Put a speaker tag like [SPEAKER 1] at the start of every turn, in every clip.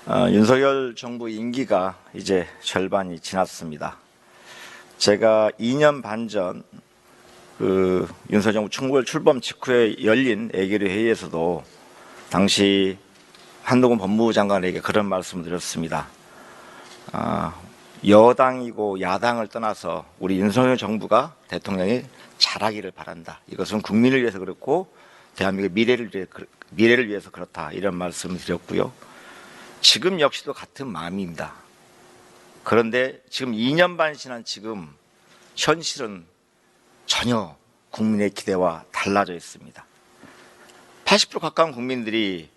[SPEAKER 1] 윤석열 정부 임기가 이제 절반이 지났습니다. 제가 2년 반 전 윤석열 정부 충북 출범 직후에 열린 예결위 회의에서도 당시 한동훈 법무부 장관에게 그런 말씀을 드렸습니다. 여당이고 야당을 떠나서 우리 윤석열 정부가 대통령이 잘하기를 바란다. 이것은 국민을 위해서 그렇고 대한민국의 미래를 위해서 그렇다. 이런 말씀을 드렸고요. 지금 역시도 같은 마음입니다. 그런데 지금 2년 반 지난 지금 현실은 전혀 국민의 기대와 달라져 있습니다. 80% 가까운 국민들이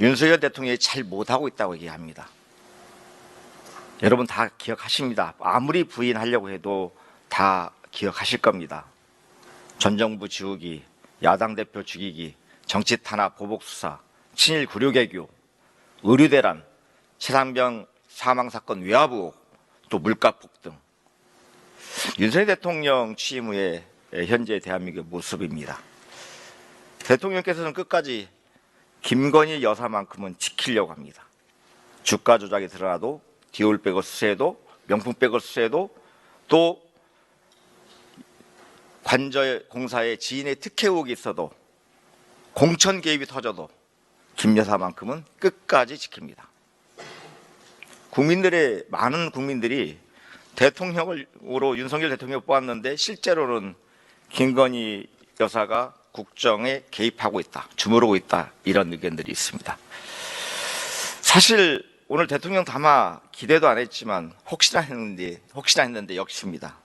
[SPEAKER 1] 윤석열 대통령이 잘 못하고 있다고 얘기합니다. 여러분 다 기억하십니다. 아무리 부인하려고 해도 다 기억하실 겁니다. 전 정부 지우기, 야당 대표 죽이기, 정치 탄압, 보복 수사, 친일 구류개교, 의료대란, 최상병 사망사건 외압 의혹, 또 물가 폭등. 윤석열 대통령 취임 후에 현재 대한민국의 모습입니다. 대통령께서는 끝까지 김건희 여사만큼은 지키려고 합니다. 주가 조작이 드러나도 디올백을 수수해도 명품백을 수수해도 또 관저 공사에 지인의 특혜 의혹이 있어도 공천 개입이 터져도 김 여사만큼은 끝까지 지킵니다. 많은 국민들이 대통령으로 윤석열 대통령을 뽑았는데 실제로는 김건희 여사가 국정에 개입하고 있다, 주무르고 있다, 이런 의견들이 있습니다. 사실 오늘 대통령 담화 기대도 안 했지만 혹시나 했는데 역시입니다.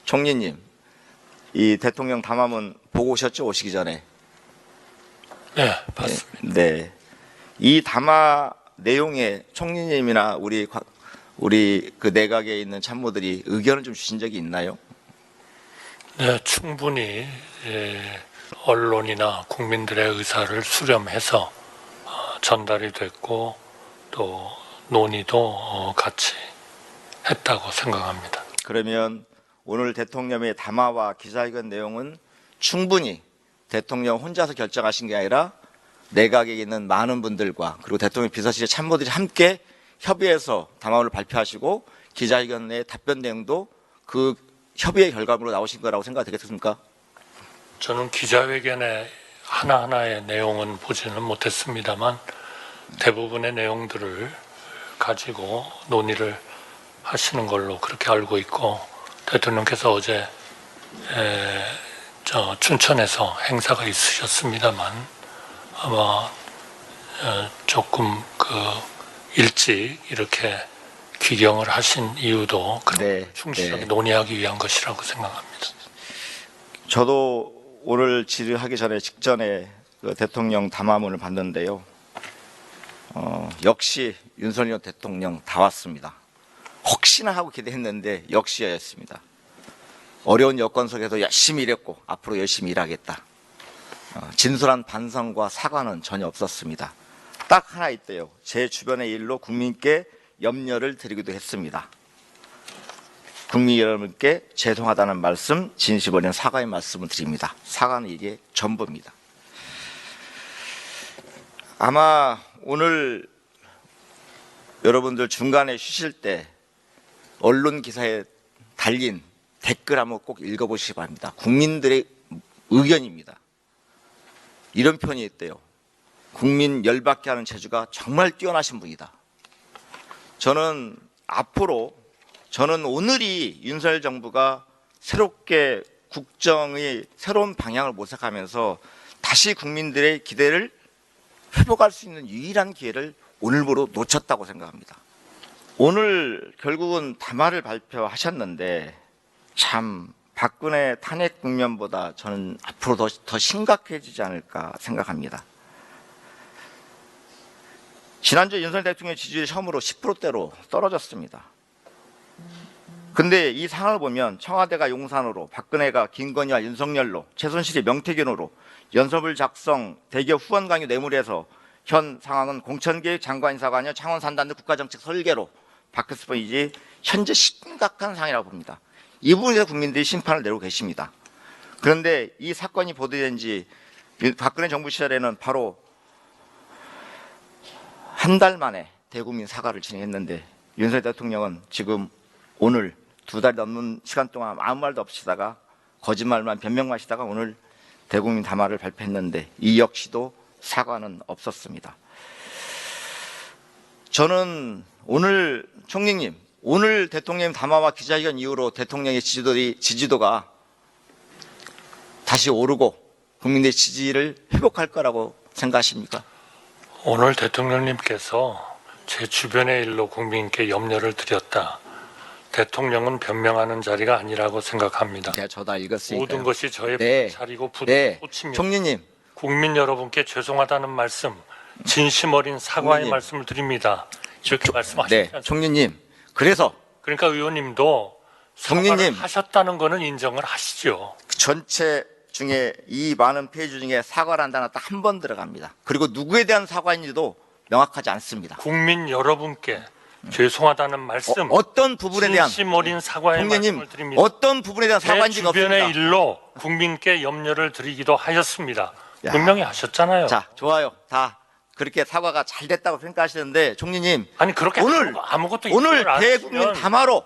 [SPEAKER 1] 총리님, 이 대통령 담화문 보고 오셨죠? 오시기 전에.
[SPEAKER 2] 네, 봤습니다.
[SPEAKER 1] 네. 이 담화 내용에 총리님이나 우리 그 내각에 있는 참모들이 의견을 좀 주신 적이 있나요?
[SPEAKER 2] 네, 충분히 언론이나 국민들의 의사를 수렴해서 전달이 됐고 또 논의도 같이 했다고 생각합니다.
[SPEAKER 1] 그러면 오늘 대통령의 담화와 기자회견 내용은 충분히 대통령 혼자서 결정하신 게 아니라 내각에 있는 많은 분들과 그리고 대통령 비서실의 참모들이 함께 협의해서 담화문을 발표하시고 기자회견의 답변 내용도 그 협의의 결과물로 나오신 거라고 생각되겠습니까?
[SPEAKER 2] 저는 기자회견의 하나하나의 내용은 보지는 못했습니다만 대부분의 내용들을 가지고 논의를 하시는 걸로 그렇게 알고 있고, 대통령께서 어제 춘천에서 행사가 있으셨습니다만 아마 조금 일찍 이렇게 귀경을 하신 이유도 충실하게 논의하기 위한 것이라고 생각합니다.
[SPEAKER 1] 저도 오늘 질의하기 직전에 그 대통령 담화문을 봤는데요. 역시 윤석열 대통령 다 왔습니다. 혹시나 하고 기대했는데 역시였습니다. 어려운 여건 속에서 열심히 일했고 앞으로 열심히 일하겠다. 진솔한 반성과 사과는 전혀 없었습니다. 딱 하나 있대요. 제 주변의 일로 국민께 염려를 드리기도 했습니다. 국민 여러분께 죄송하다는 말씀, 진심 어린 사과의 말씀을 드립니다. 사과는 이게 전부입니다. 아마 오늘 여러분들 중간에 쉬실 때 언론 기사에 달린 댓글 한번 꼭 읽어보시기 바랍니다. 국민들의 의견입니다. 이런 표현이 있대요. 국민 열받게 하는 재주가 정말 뛰어나신 분이다. 저는 오늘이 윤석열 정부가 새롭게 국정의 새로운 방향을 모색하면서 다시 국민들의 기대를 회복할 수 있는 유일한 기회를 오늘부로 놓쳤다고 생각합니다. 오늘 결국은 담화를 발표하셨는데 참 박근혜 탄핵 국면보다 저는 앞으로 더 심각해지지 않을까 생각합니다. 지난주에 윤석열 대통령 지지율이 처음으로 10%대로 떨어졌습니다. 근데 이 상황을 보면 청와대가 용산으로, 박근혜가 김건희와 윤석열로, 최순실이 명태균으로 연설문 작성, 대기업 후원 강요 뇌물에서 현 상황은 공천계획 장관인사관여 창원 산단들 국가정책 설계로 바뀌었을 뿐이지 현재 심각한 상황이라고 봅니다. 이 부분에서 국민들이 심판을 내리고 계십니다. 그런데 이 사건이 보도된 지 박근혜 정부 시절에는 바로 한 달 만에 대국민 사과를 진행했는데 윤석열 대통령은 지금 오늘 2달 넘는 시간 동안 아무 말도 없이다가 거짓말만 변명만 하시다가 오늘 대국민 담화를 발표했는데 이 역시도 사과는 없었습니다. 저는 오늘 총리님, 오늘 대통령 담화와 기자회견 이후로 대통령의 지지도가 다시 오르고 국민의 지지를 회복할 거라고 생각하십니까?
[SPEAKER 2] 오늘 대통령님께서 제 주변의 일로 국민께 염려를 드렸다. 대통령은 변명하는 자리가 아니라고 생각합니다.
[SPEAKER 1] 제가 저다 읽었으니까요.
[SPEAKER 2] 모든 것이 저의
[SPEAKER 1] 네.
[SPEAKER 2] 자리고
[SPEAKER 1] 네,
[SPEAKER 2] 부침입니다.
[SPEAKER 1] 총리님,
[SPEAKER 2] 국민 여러분께 죄송하다는 말씀, 진심 어린 사과의
[SPEAKER 1] 총리님.
[SPEAKER 2] 말씀을 드립니다. 이렇게 말씀하시지
[SPEAKER 1] 네,
[SPEAKER 2] 않습니까?
[SPEAKER 1] 총리님. 그래서
[SPEAKER 2] 그러니까 의원님도 사과를
[SPEAKER 1] 총리님.
[SPEAKER 2] 하셨다는 거는 인정을 하시죠.
[SPEAKER 1] 전체 중에 이 많은 페이지 중에 사과라는 단어 딱 한 번 들어갑니다. 그리고 누구에 대한 사과인지도 명확하지 않습니다.
[SPEAKER 2] 국민 여러분께 죄송하다는 말씀,
[SPEAKER 1] 어떤 부분에 대한
[SPEAKER 2] 진심 어린 사과의
[SPEAKER 1] 총리님,
[SPEAKER 2] 말씀을 드립니다.
[SPEAKER 1] 어떤 부분에 대한
[SPEAKER 2] 제
[SPEAKER 1] 사과인지가
[SPEAKER 2] 주변의
[SPEAKER 1] 없습니다.
[SPEAKER 2] 일로 국민께 염려를 드리기도 하였습니다.
[SPEAKER 1] 야.
[SPEAKER 2] 분명히 하셨잖아요.
[SPEAKER 1] 자, 좋아요. 다 그렇게 사과가 잘 됐다고 생각하시는데 총리님,
[SPEAKER 2] 아니 그렇게
[SPEAKER 1] 오늘
[SPEAKER 2] 아무것도
[SPEAKER 1] 오늘
[SPEAKER 2] 인정을 안
[SPEAKER 1] 대국민
[SPEAKER 2] 하시면
[SPEAKER 1] 담화로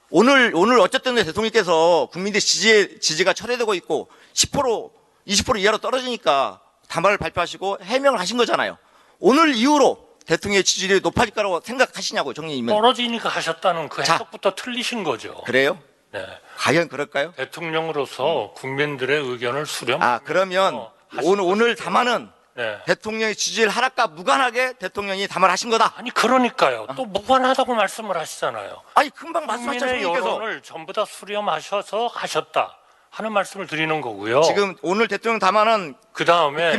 [SPEAKER 1] 오늘 어쨌든 대통령께서 국민의 지지가 철회되고 있고 10% 20% 이하로 떨어지니까 담화를 발표하시고 해명을 하신 거잖아요. 오늘 이후로 대통령의 지지율이 높아질 거라고 생각하시냐고요, 총리님은.
[SPEAKER 2] 떨어지니까 하셨다는 그
[SPEAKER 1] 자.
[SPEAKER 2] 해석부터 틀리신 거죠.
[SPEAKER 1] 그래요?
[SPEAKER 2] 네.
[SPEAKER 1] 과연 그럴까요?
[SPEAKER 2] 대통령으로서 국민들의 의견을 수렴.
[SPEAKER 1] 그러면 오늘 담화는
[SPEAKER 2] 네.
[SPEAKER 1] 대통령의 지지율 하락과 무관하게 대통령이 담화를 하신 거다.
[SPEAKER 2] 아니 그러니까요. 또 무관하다고 말씀을 하시잖아요.
[SPEAKER 1] 아니 금방 말씀하셨죠,
[SPEAKER 2] 국민의
[SPEAKER 1] 총리께서.
[SPEAKER 2] 여론을 전부 다 수렴하셔서 하셨다 하는 말씀을 드리는 거고요.
[SPEAKER 1] 지금 오늘 대통령 담화는
[SPEAKER 2] 그 다음에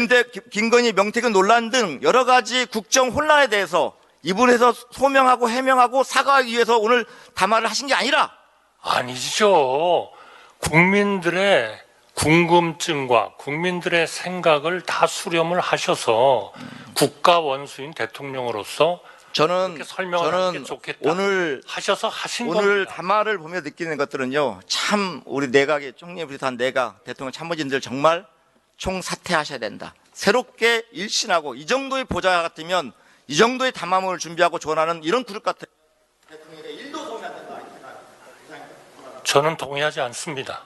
[SPEAKER 1] 김건희, 명태균 논란 등 여러 가지 국정 혼란에 대해서 이분에서 소명하고 해명하고 사과하기 위해서 오늘 담화를 하신 게 아니라
[SPEAKER 2] 아니죠. 국민들의 궁금증과 국민들의 생각을 다 수렴을 하셔서 국가 원수인 대통령으로서
[SPEAKER 1] 저는
[SPEAKER 2] 그렇게 설명을 하는 게 좋겠다.
[SPEAKER 1] 오늘
[SPEAKER 2] 하셔서 하신
[SPEAKER 1] 오늘
[SPEAKER 2] 겁니다.
[SPEAKER 1] 담화를 보며 느끼는 것들은요, 참 우리 내각의 총리를 비롯한 내각 대통령 참모진들 정말 총사퇴하셔야 된다. 새롭게 일신하고 이 정도의 보좌 같으면 이 정도의 담화문을 준비하고 조언하는 이런 그룹 같은 대통령에게 일도 도움이 안 된다.
[SPEAKER 2] 저는 동의하지 않습니다.